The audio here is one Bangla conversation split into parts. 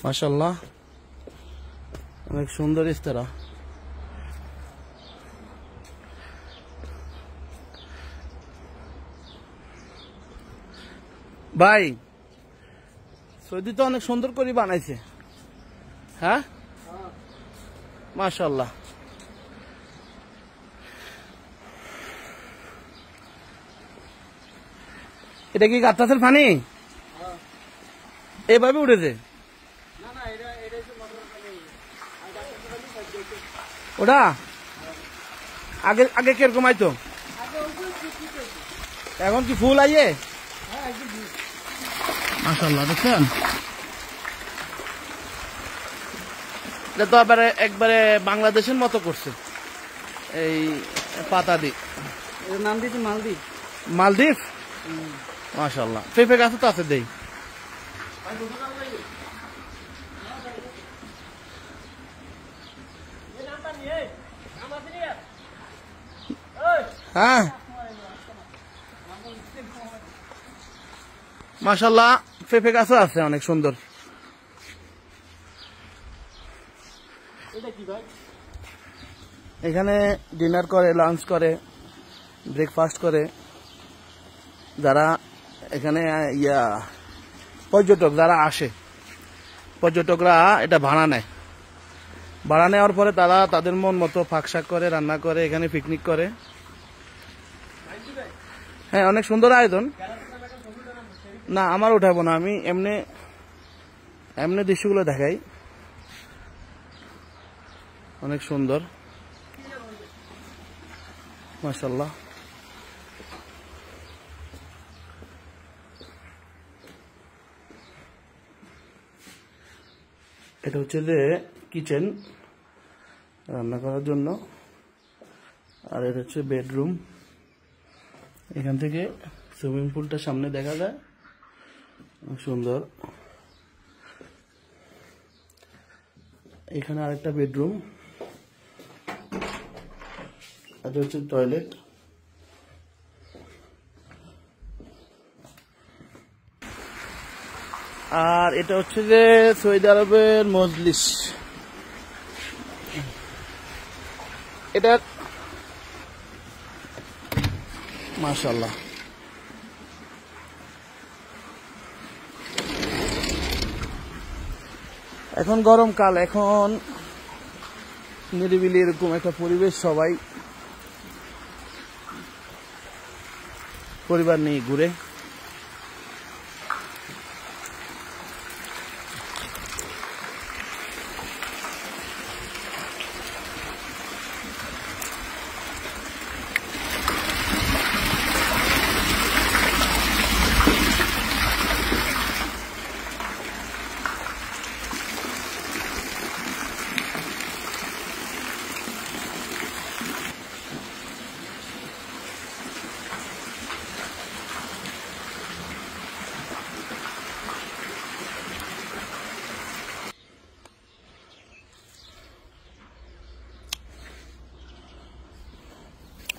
মাশাআল্লাহ, অনেক সুন্দর ইস্তারা। ভাই সৌদি তো অনেক সুন্দর করে বানাইছে। হ্যাঁ মাশাআল্লাহ। এটা কি গাতাসের পানি এভাবে উঠেছে? ওটা আগে আগে কিরকম আইতো, এখন কি ফুল আইয়ে? মাশাআল্লাহ, দেখছেন এটা তো একবারে বাংলাদেশের মতো করছে এই পাতা দি। নাম দিয়েছি মালদ্বীপ। মালদ্বীপ, মাশাআল্লাহ। পেঁপে গাছে তো আছে দেই। হ্যাঁ মাশাআল্লাহ, পেঁপে গাছও আছে অনেক সুন্দর। এখানে ডিনার করে, লাঞ্চ করে, ব্রেকফাস্ট করে যারা এখানে পর্যটক যারা আসে, পর্যটকরা এটা ভাড়া নেয়। ভাড়া নেওয়ার পরে তারা তাদের মন মতো ফাঁকশাক করে, রান্না করে, এখানে পিকনিক করে। হ্যাঁ অনেক সুন্দর আয়োজন। না আমার উঠাবো না, আমি এমনি এমনি দৃশ্যগুলো দেখাই। অনেক সুন্দর মাশাআল্লাহ। এটা হচ্ছে যে কিচেন রান্না করার জন্য, আর এটা হচ্ছে বেডরুম। এখান থেকে সুইমিং পুলটা সামনে দেখা যায়, সুন্দর। এখানে আরেকটা বেডরুম, এটা হচ্ছে টয়লেট। আর এটা হচ্ছে যে সৌদি আরবের মজলিস। এটা মাশাআল্লাহ। এখন গরমকাল, এখন নিরিবিলি এরকম একটা পরিবেশ, সবাই পরিবার নিয়ে ঘুরে।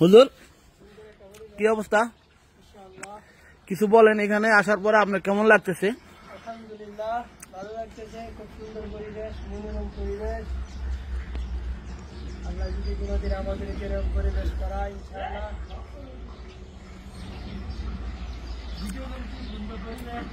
হুজুর কি অবস্থা, কিছু বলেন। এখানে আসার পরে আপনার কেমন লাগতেছে? আলহামদুলিল্লাহ ভালো লাগতেছে, খুব সুন্দর পরিবেশ, মনোরম পরিবেশ। আল্লাহ যদি কোনোদিন আমাদের এরকম পরিবেশ করায় ইনশাআল্লাহ। ভিডিও সুন্দর পরিবেশ।